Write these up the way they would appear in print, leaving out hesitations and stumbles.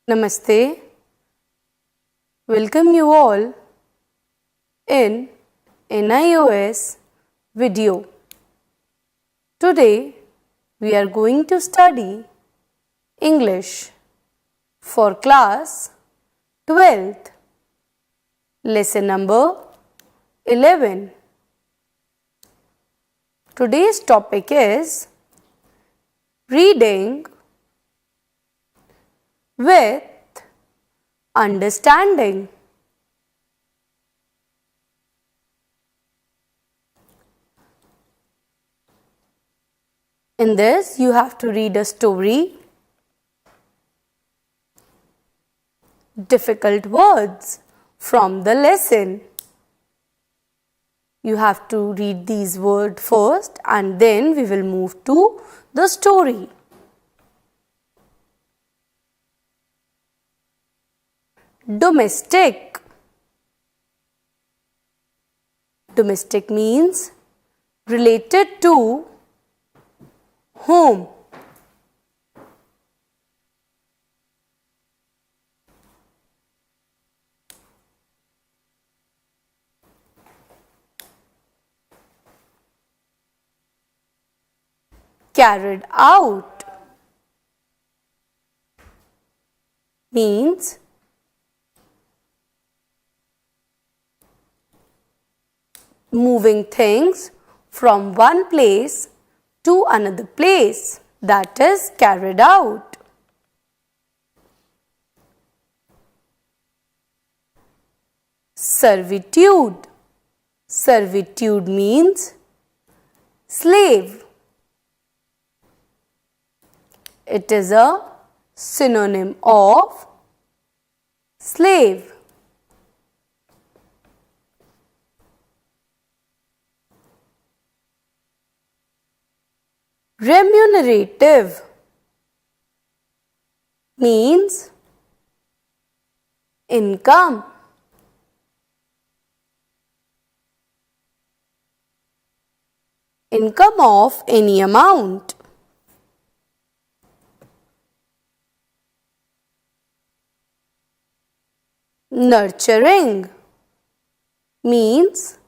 Namaste. Welcome you all in NIOS video. Today we are going to study English for class 12th, lesson number 11. Today's topic is reading with understanding. In this, you have to read a story, difficult words from the lesson. You have to read these words first and then we will move to the story. Domestic. Domestic means related to home. Carried out means moving things from one place to another place, that is carried out. Servitude. Servitude means slave. It is a synonym of slave. Remunerative means income. Income of any amount. Nurturing means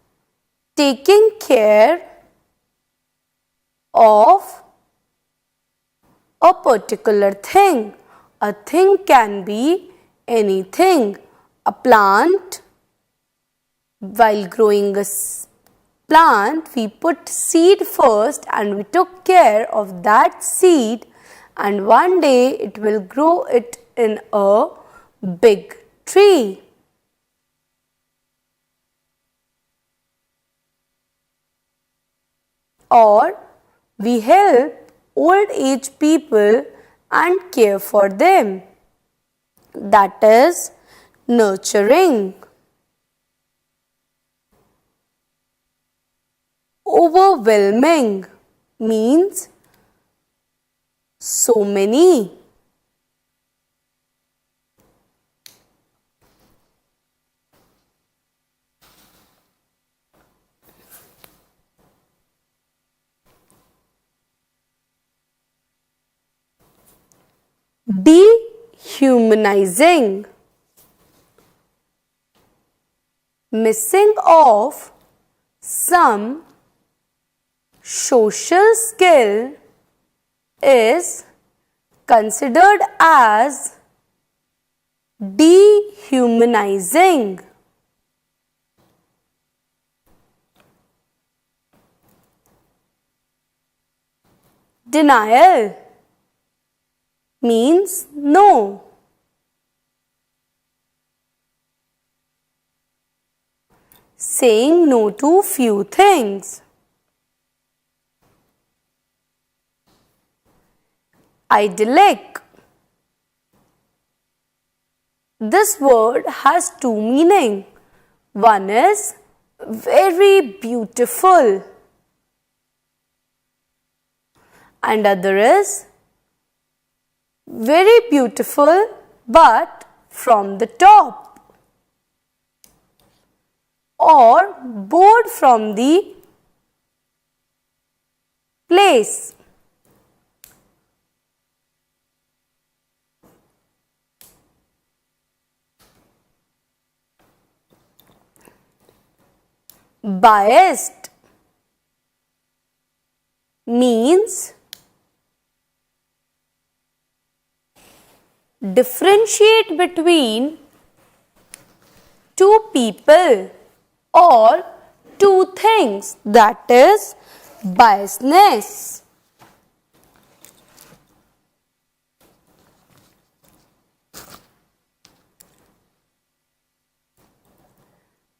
taking care of a particular thing. A thing can be anything. A plant, while growing a plant, we put seed first and we took care of that seed, and one day it will grow it in a big tree. Or we help old age people and care for them. That is nurturing. Overwhelming means so many. Dehumanizing. Missing of some social skill is considered as dehumanizing. Denial means no. Saying no to few things. Idyllic. This word has two meanings. One is very beautiful and other is very beautiful but from the top, or bored from the place. Biased means differentiate between two people or two things, that is biasness.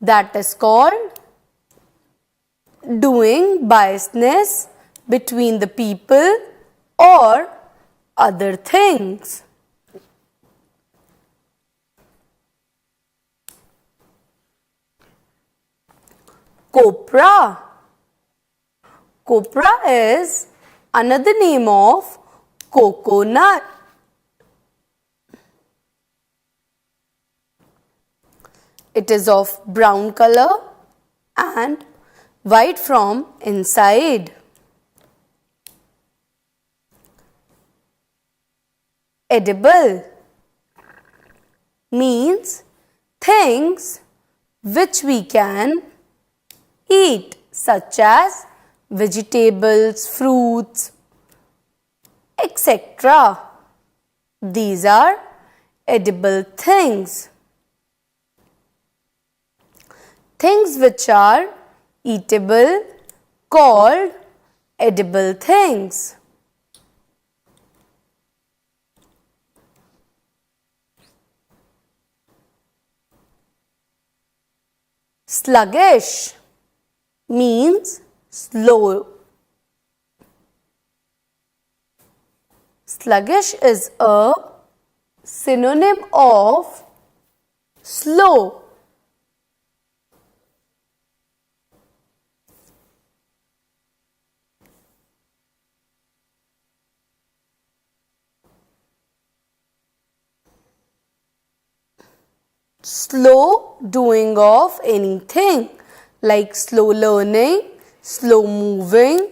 That is called doing biasness between the people or other things. Copra. Copra is another name of coconut. It is of brown color and white from inside. Edible means things which we can eat, such as vegetables, fruits, etc. These are edible things. Things which are eatable called edible things. Sluggish means slow. Sluggish is a synonym of slow. Slow doing of anything, like slow learning, slow moving,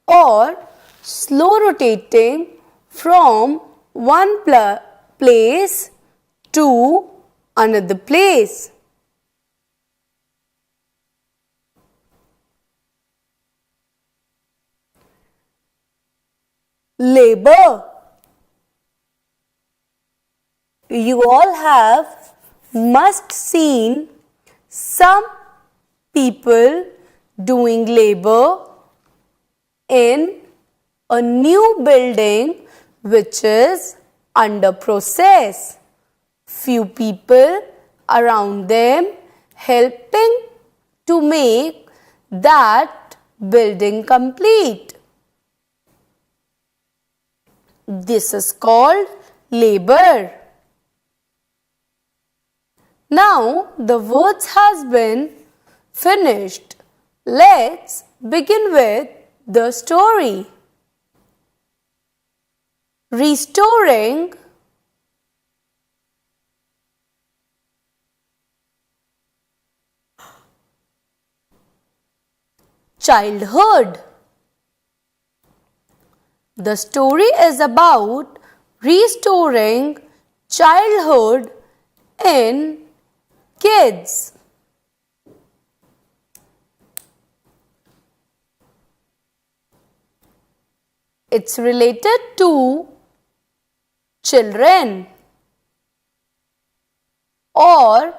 or slow rotating from one place to another place. Labor. You all must seen some people doing labor in a new building which is under process. Few people around them helping to make that building complete. This is called labor. Now the words has been finished. Let's begin with the story. Restoring childhood. The story is about restoring childhood in kids. It's related to children or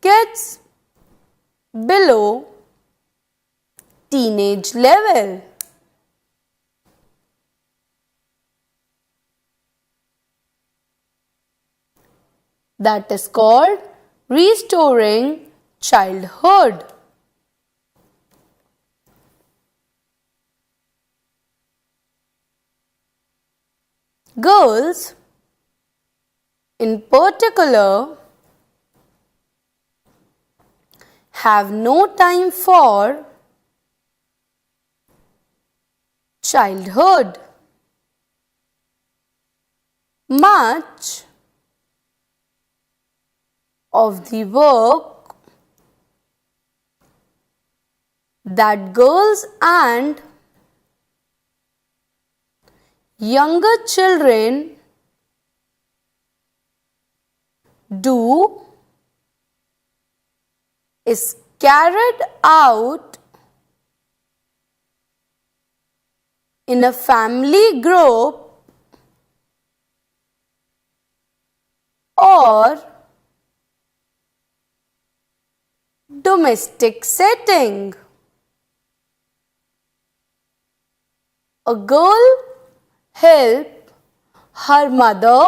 kids below teenage level. That is called restoring childhood. Girls, in particular, have no time for childhood. Much of the work that girls and younger children do is carried out in a family group or domestic setting. A girl helped her mother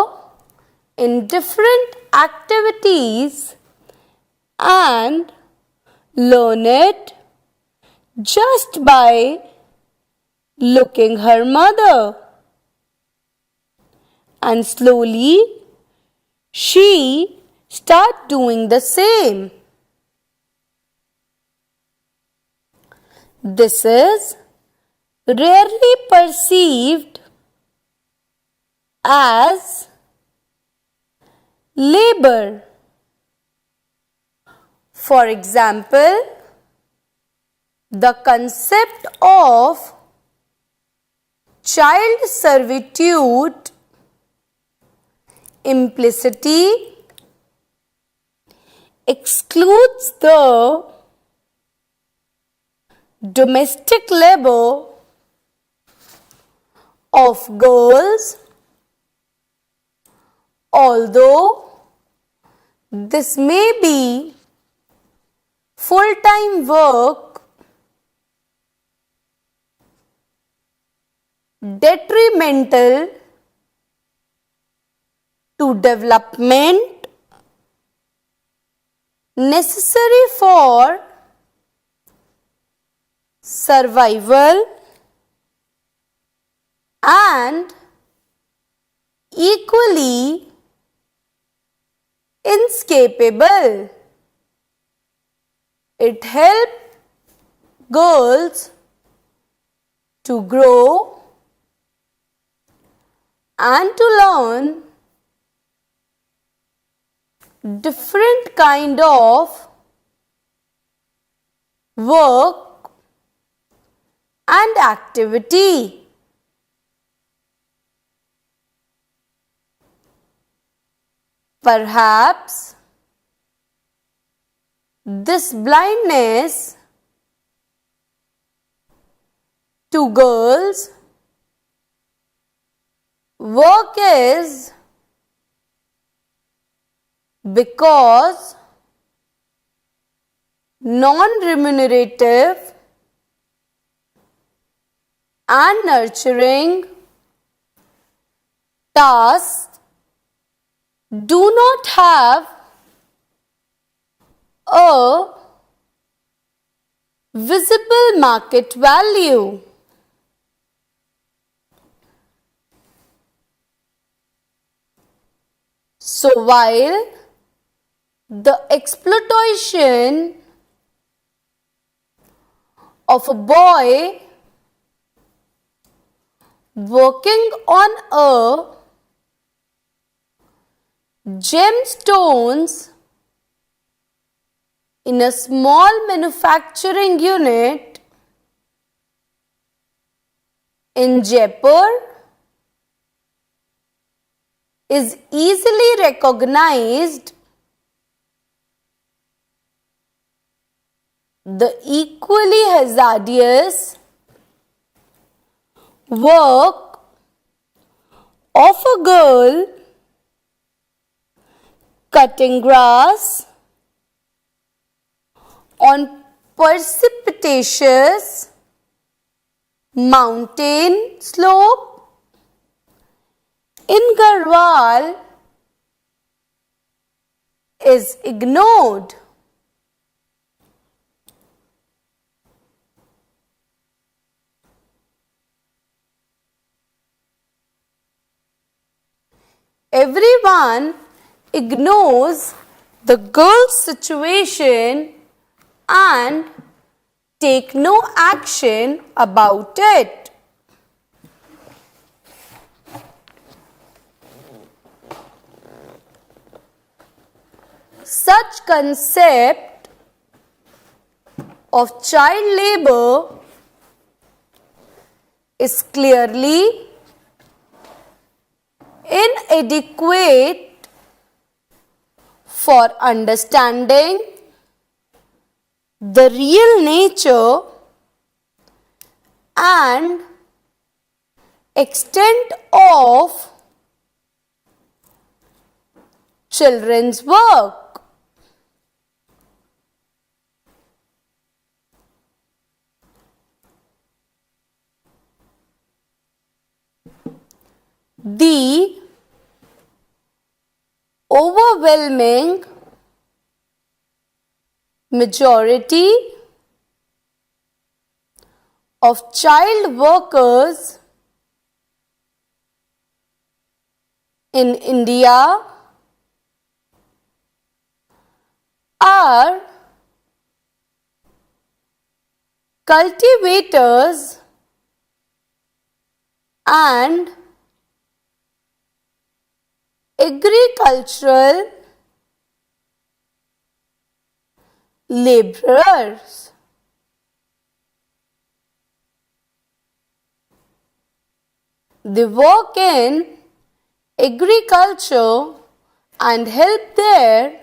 in different activities and learned it just by looking her mother, and slowly she started doing the same. This is rarely perceived as labor. For example, the concept of child servitude implicitly excludes the domestic labor of girls, although this may be full-time work, detrimental to development necessary for survival and equally inescapable. It helps girls to grow and to learn different kind of work and activity. Perhaps this blindness to girls' work is because non-remunerative and nurturing tasks do not have a visible market value. So while the exploitation of a boy working on a gemstones in a small manufacturing unit in Jaipur is easily recognized, the equally hazardous work of a girl cutting grass on precipitous mountain slope in Garhwal is ignored. Everyone ignores the girl's situation and take no action about it. Such concept of child labor is clearly inadequate for understanding the real nature and extent of children's work. The overwhelming majority of child workers in India are cultivators and agricultural laborers. They work in agriculture and help their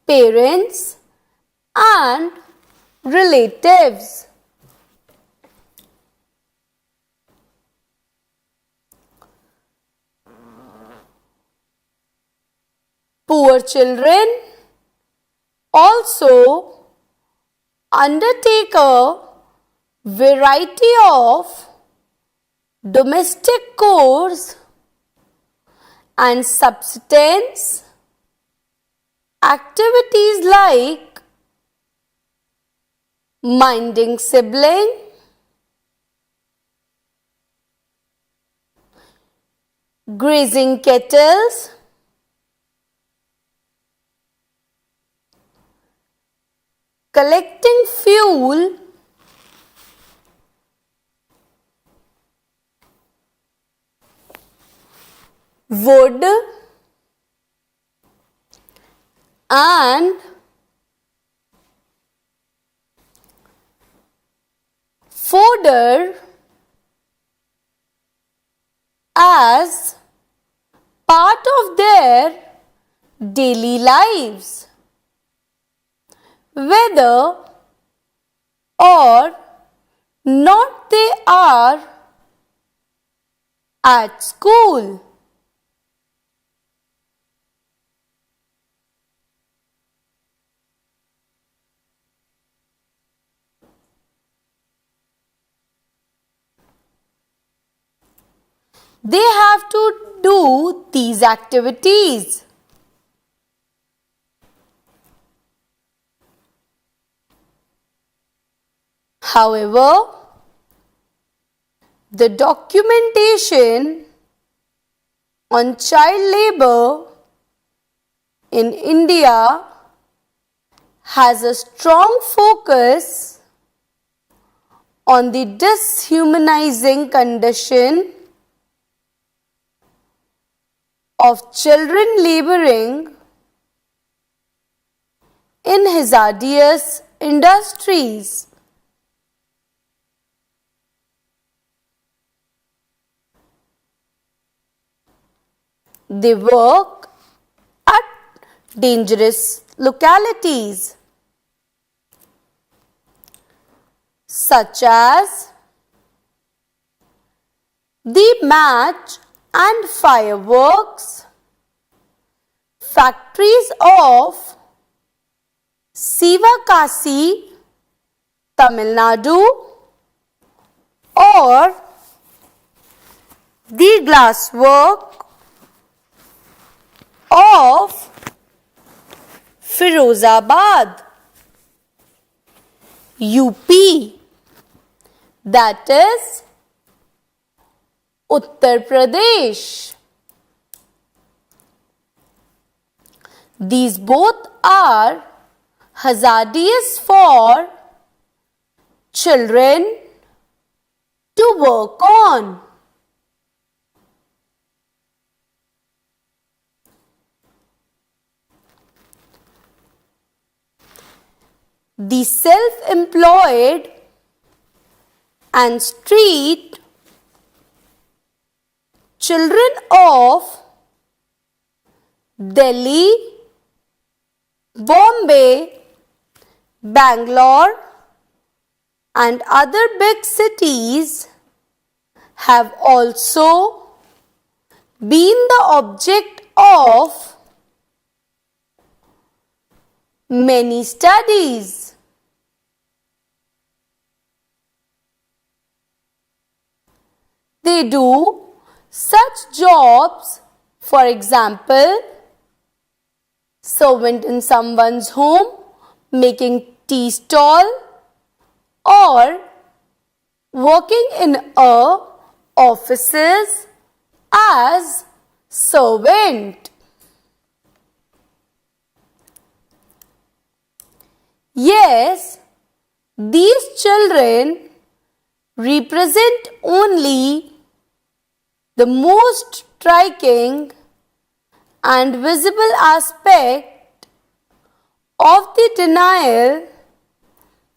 parents and relatives. Poor children also undertake a variety of domestic chores and subsistence activities like minding sibling, grazing kettles, collecting fuel, wood, and fodder as part of their daily lives, whether or not they are at school. They have to do these activities. However, the documentation on child labor in India has a strong focus on the dishumanizing condition of children laboring in hazardous industries. They work at dangerous localities such as the match and fireworks factories of Sivakasi, Tamil Nadu, or the glasswork of Firozabad, UP, that is Uttar Pradesh. These both are hazardous for children to work on. The self-employed and street children of Delhi, Bombay, Bangalore and other big cities have also been the object of many studies. They do such jobs, for example, servant in someone's home, making tea stall, or working in offices as servant. Yes, these children represent only the most striking and visible aspect of the denial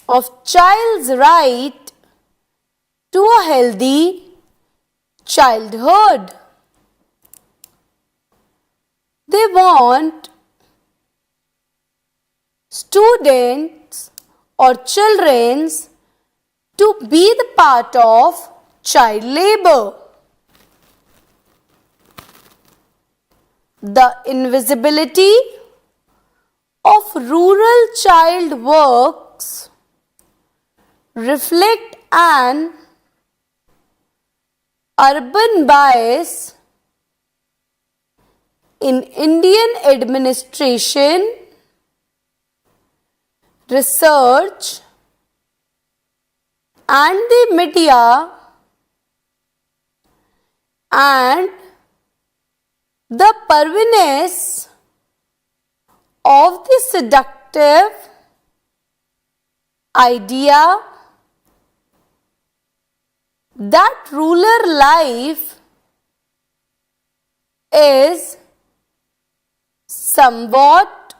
of child's right to a healthy childhood. They want students or children to be the part of child labor. The invisibility of rural child works reflect an urban bias in Indian administration, research, and the media, and the pervasiveness of the seductive idea that rural life is somewhat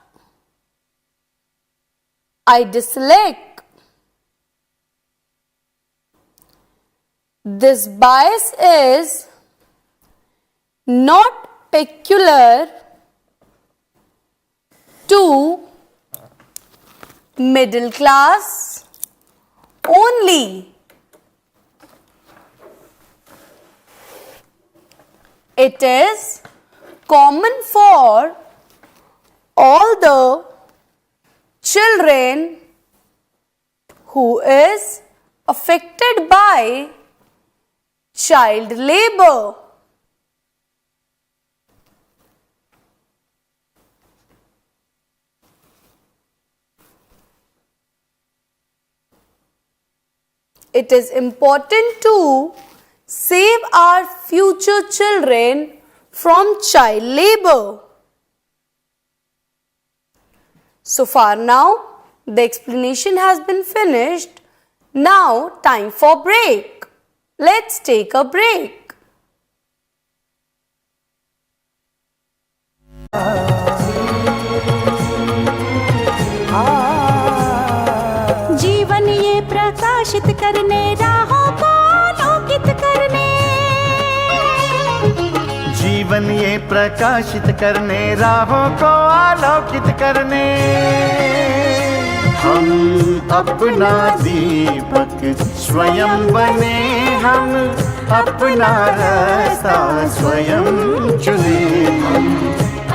idyllic. This bias is not peculiar to middle class only. It is common for all the children who is affected by child labor. It is important to save our future children from child labor. So far now, the explanation has been finished. Now, time for break. Let's take a break. जीवन ये प्रकाशित करने राहों को आलोकित करने, जीवन ये प्रकाशित करने राहों को आलोकित करने, हम अपना दीपक स्वयं बने, हम अपना रास्ता स्वयं चुने, हम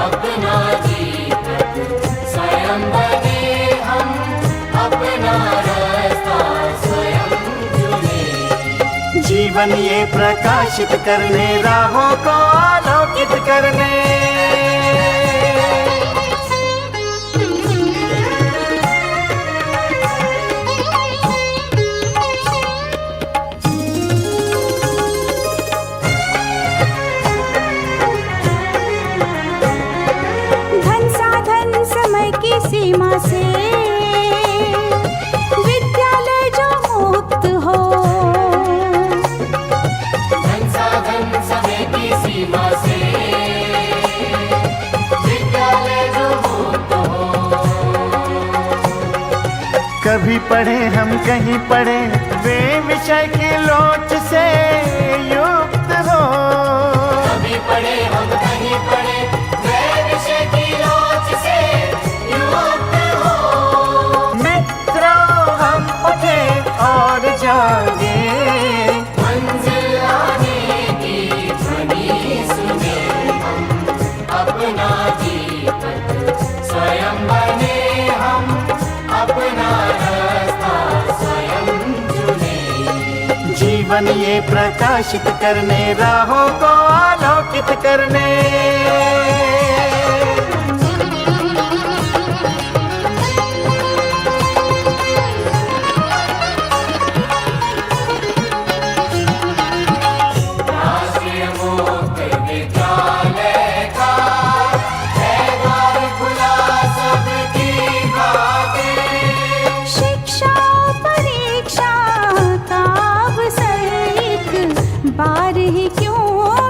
अपना दीपक स्वयं बने, हम अपना रास्ता स्वयं चुने। जीवन ये प्रकाशित करने राहों को आलोकित करने। सीमा से विद्यालय जो मुक्त हो, धन साधन समय की सीमा से विद्यालय जो मुक्त हो। कभी पढ़े हम कहीं पढ़े वे विषय की लोच से युक्त हो, कभी पढ़े हम कहीं पढ़े वे विषय की लोच से युक्त हो। जीवन ये प्रकाशित करने, राहों को आलोकित करने। राष्ट्रीय मुक्त विद्यालय का है द्वार खुला सबकी खातिर। शिक्षा परीक्षा का अवसर एक बार ही क्यों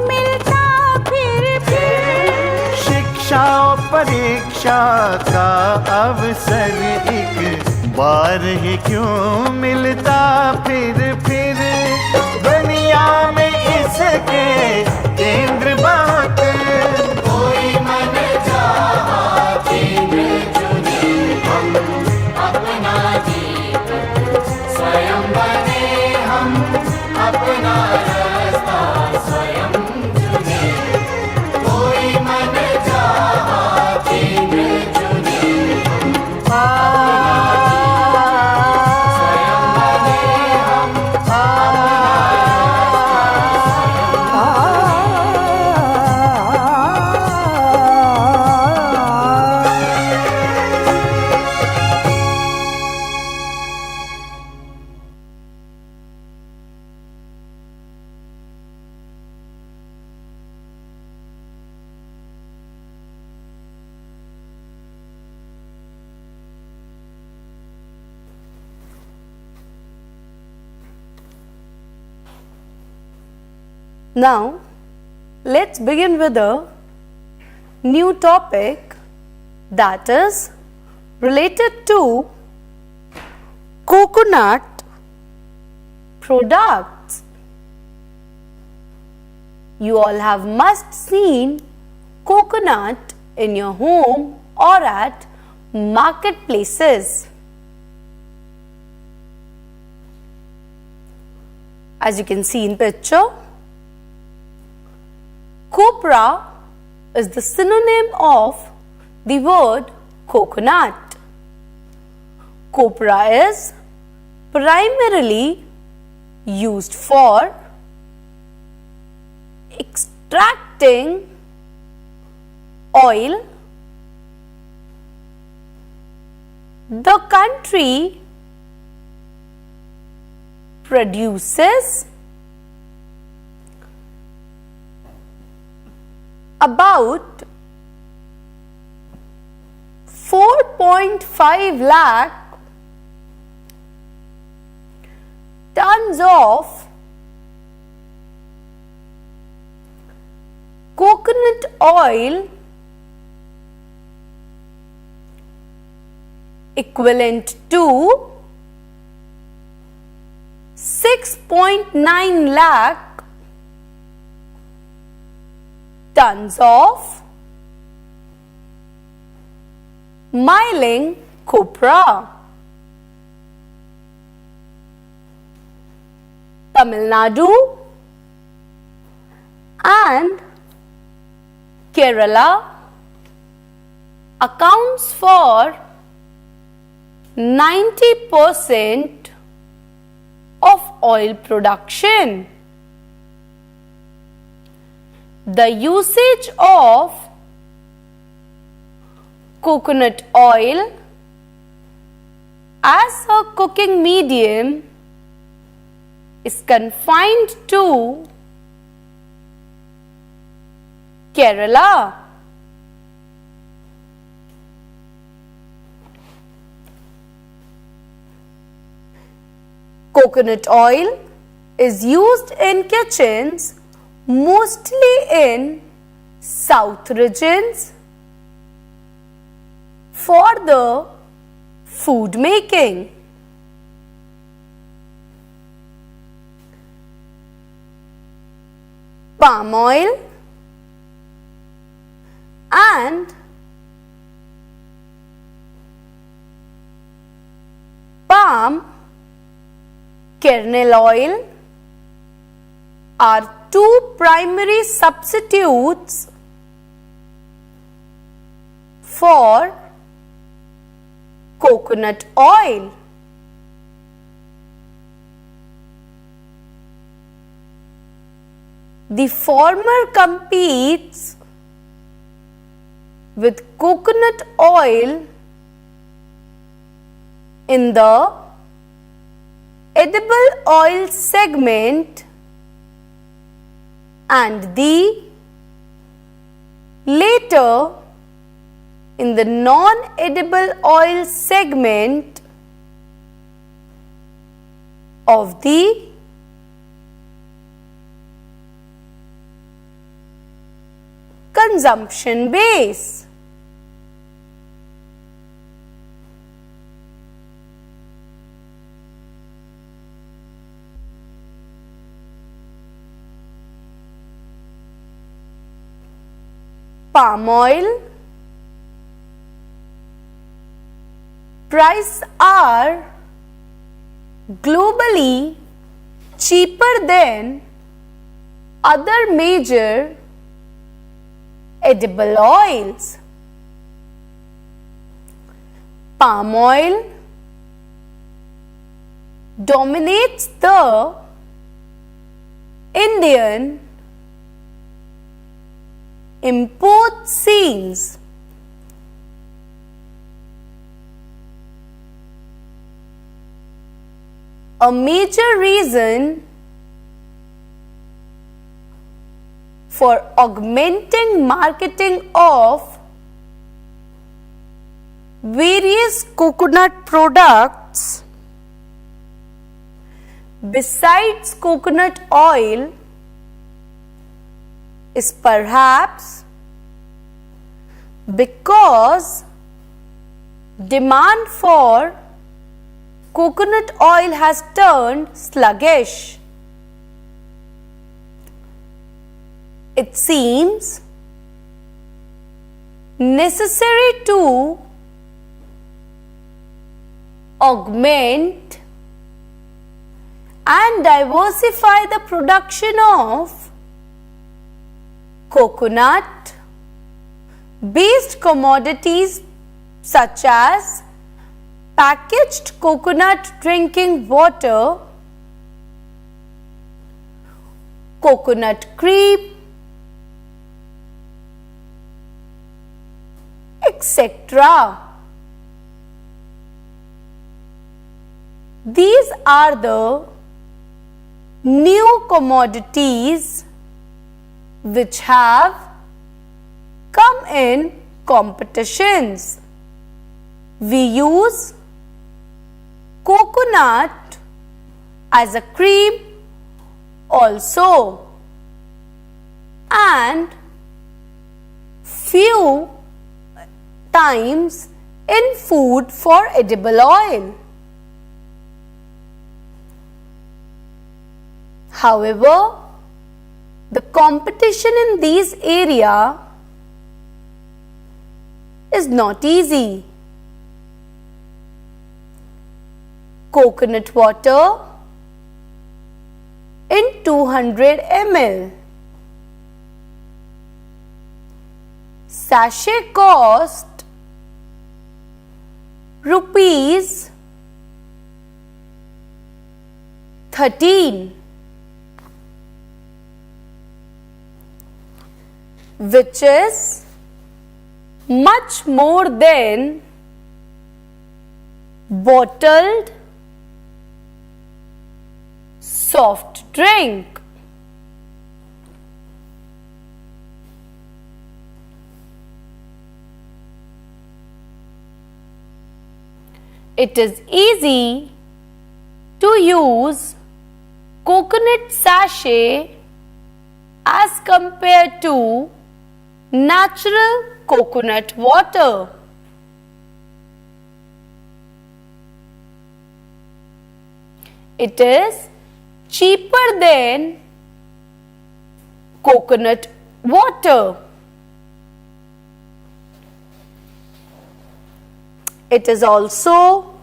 मिलता फिर। शिक्षा और परीक्षा का अवसर एक बार ही क्यों मिलता फिर। दुनिया में इसके केंद्र बहुत, कोई मन चाहा केंद्र चुने, हम अपना जीवन स्वयं बने, हम अपना रास्ता स्वयं चुने। कोई मन चाहा केंद्र चुने, स्वयं बने, हम Now, let's begin with a new topic, that is related to coconut products. You all have must seen coconut in your home or at marketplaces. As you can see in picture, copra is the synonym of the word coconut. Copra is primarily used for extracting oil. The country produces about 4.5 lakh tons of coconut oil, equivalent to 6.9 lakh tons of myling copra. Tamil Nadu and Kerala accounts for 90% of oil production. The usage of coconut oil as a cooking medium is confined to Kerala. Coconut oil is used in kitchens mostly in south regions for the food making. Palm oil and palm kernel oil are two primary substitutes for coconut oil. The former competes with coconut oil in the edible oil segment and the later in the non-edible oil segment of the consumption base. Palm oil prices are globally cheaper than other major edible oils. Palm oil dominates the Indian import scenes. A major reason for augmenting marketing of various coconut products besides coconut oil is perhaps because demand for coconut oil has turned sluggish. It seems necessary to augment and diversify the production of coconut based commodities such as packaged coconut drinking water, coconut cream, etc. These are the new commodities which have come in competitions. We use coconut as a cream also, and few times in food for edible oil. However, the competition in these areas is not easy. Coconut water in 200 ml. Sachet cost rupees 13, which is much more than bottled soft drink. It is easy to use coconut sachet as compared to natural coconut water. It is cheaper than coconut water. It is also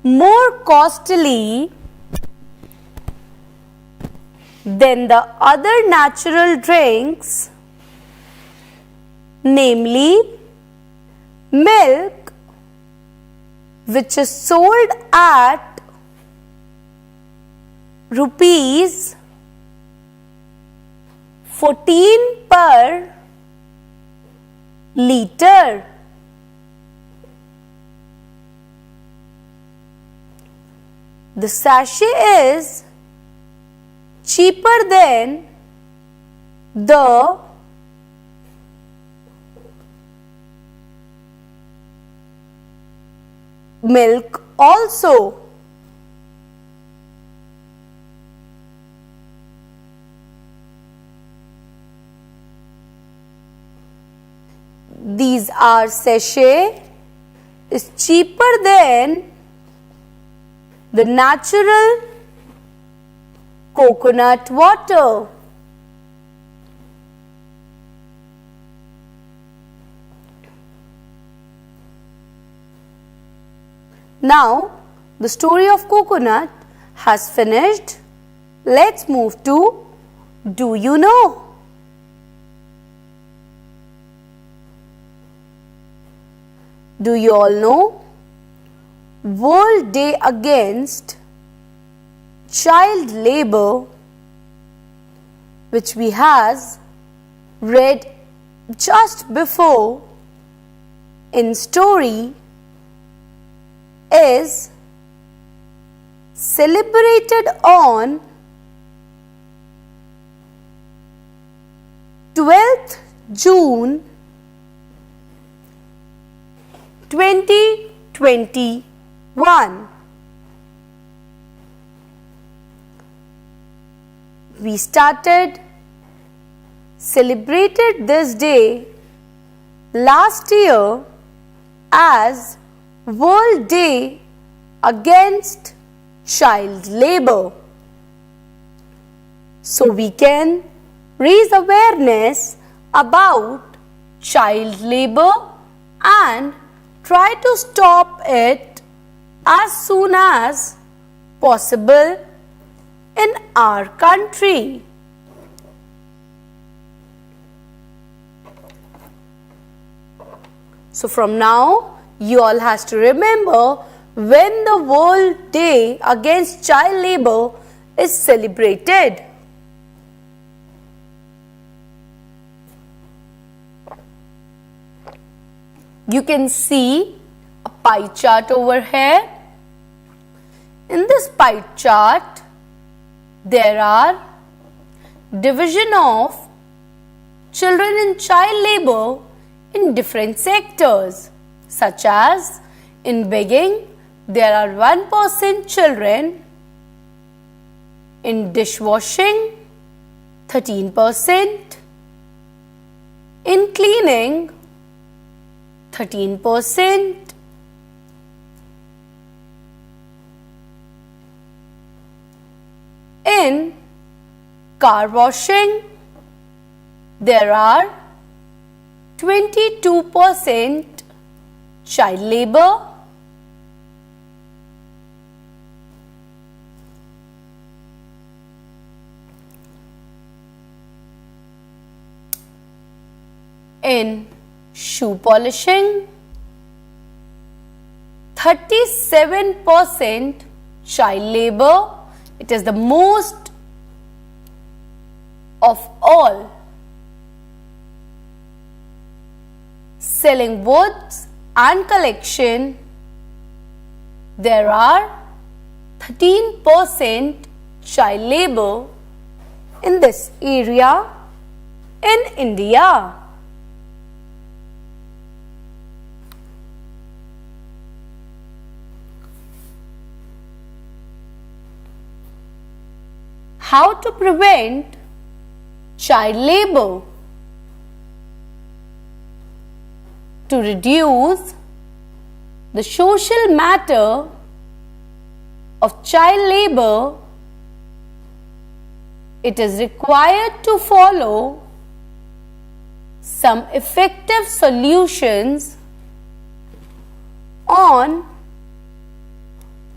more costly than the other natural drinks, namely milk, which is sold at rupees 14 per liter. The sachet is cheaper than the milk also. These are sachet is cheaper than the natural coconut water. Now, the story of coconut has finished. Let's move to Do you know? Do you all know? World Day Against Child Labor, which we has read just before in story, is celebrated on 12th June 2021. We celebrated this day last year as World Day Against Child Labor. So we can raise awareness about child labor and try to stop it as soon as possible in our country. So from now, you all has to remember when the World Day Against Child Labor is celebrated. You can see a pie chart over here. In this pie chart, there are division of children in child labor in different sectors, such as in begging, there are 1% children, in dishwashing, 13%, in cleaning, 13%, in car washing, there are 22% child labor. In shoe polishing, 37% child labor. It is the most of all. Selling woods and collection, there are 13% child labor in this area in India. How to prevent child labor? To reduce the social matter of child labor, it is required to follow some effective solutions on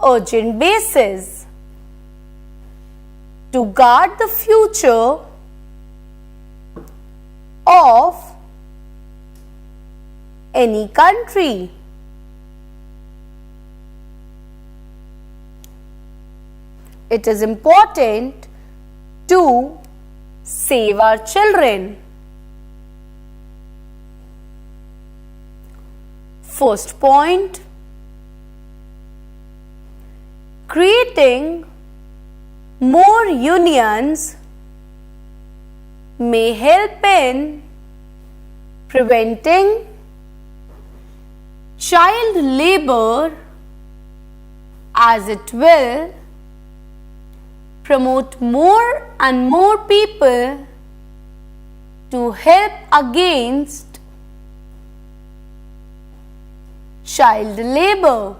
urgent basis. To guard the future of any country. It is important to save our children. First point, creating more unions may help in preventing child labor, as it will promote more and more people to help against child labor.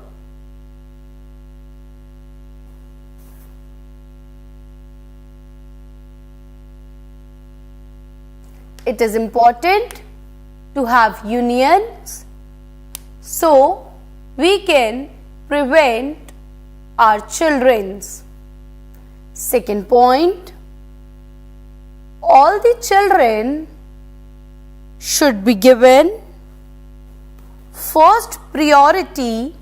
It is important to have unions so we can prevent our children's. Second point, all the children should be given first priority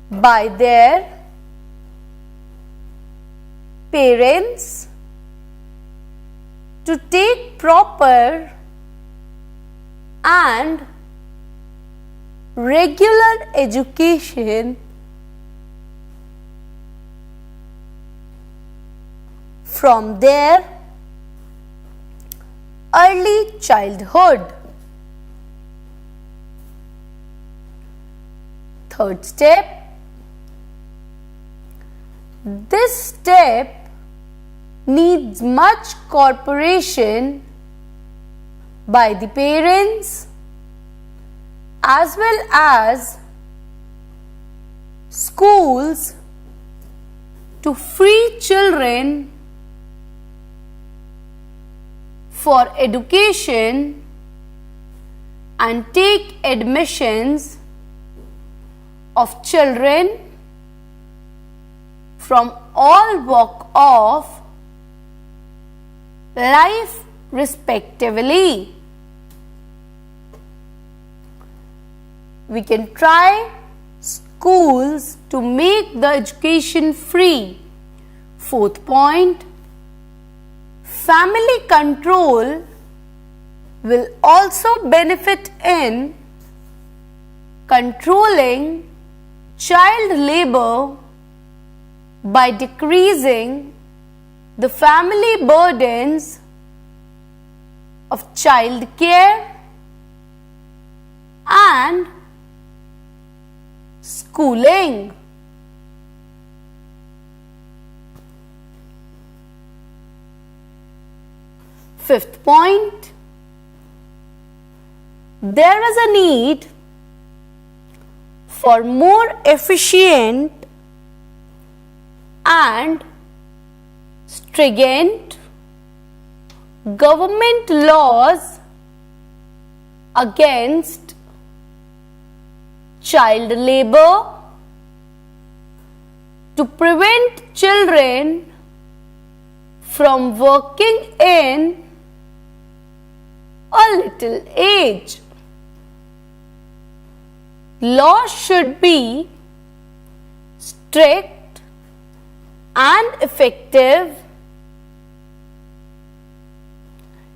by their parents to take proper and regular education from their early childhood. Third step, this step needs much cooperation by the parents as well as schools to free children for education and take admissions of children from all walk of life respectively. We can try schools to make the education free. Fourth point, family control will also benefit in controlling child labor by decreasing the family burdens of child care and schooling. Fifth point, there is a need for more efficient and stringent government laws against child labor to prevent children from working in a little age. Laws should be strict and effective.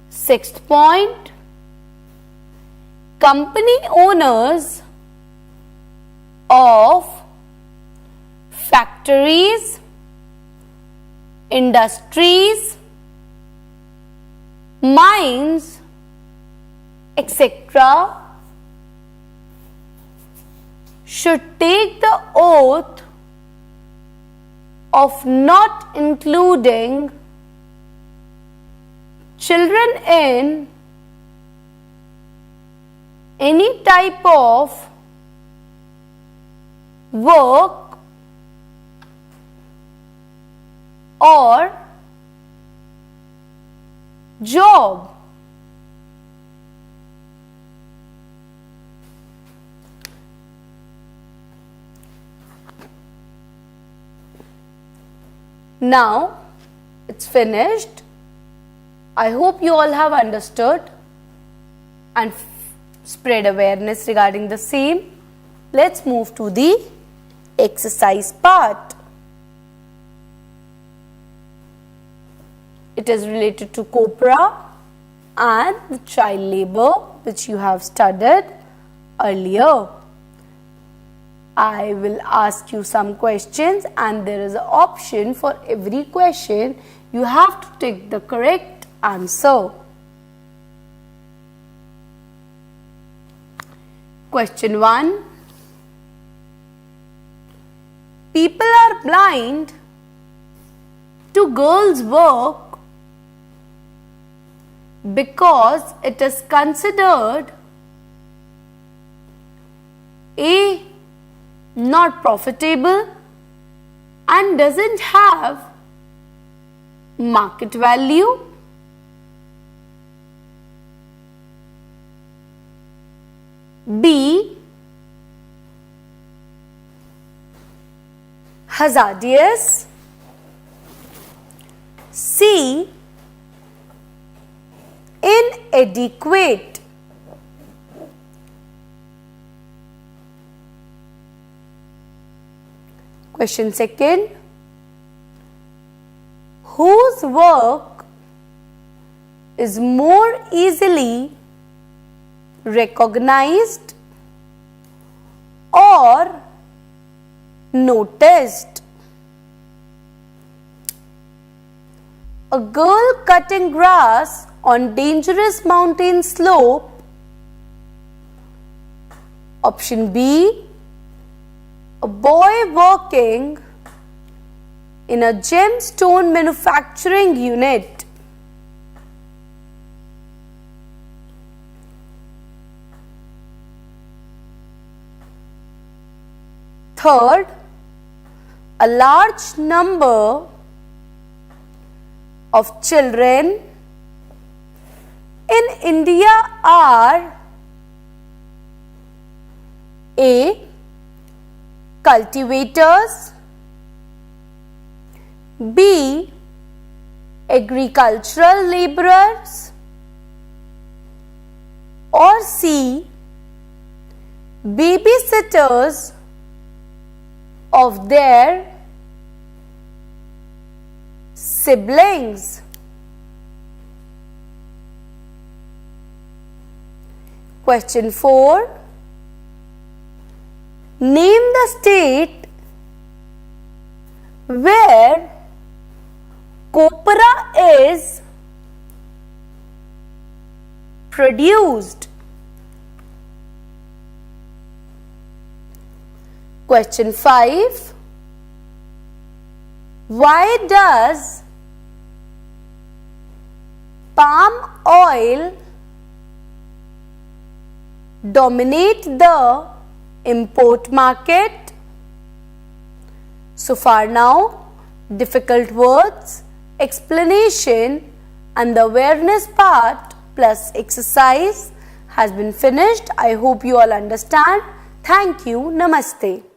Sixth point, company owners of factories, industries, mines, etc. should take the oath of not including children in any type of work or job. Now it's finished. I hope you all have understood and spread awareness regarding the same. Let's move to the exercise part. It is related to copra and the child labor, which you have studied earlier. I will ask you some questions and there is an option for every question. You have to take the correct answer. Question 1. People are blind to girls' work because it is considered A. not profitable and doesn't have market value, B. hazardous, C. inadequate, Question 2. Whose work is more easily recognized or noticed? A girl cutting grass on dangerous mountain slope. Option B. A boy working in a gemstone manufacturing unit. Third, a large number of children in India are A. cultivators, B. agricultural laborers, or C. babysitters of their siblings. Question 4. Name the state where copra is produced. Question 5. Why does palm oil dominate the import market? So far now, difficult words, explanation and the awareness part plus exercise has been finished. I hope you all understand. Thank you. Namaste.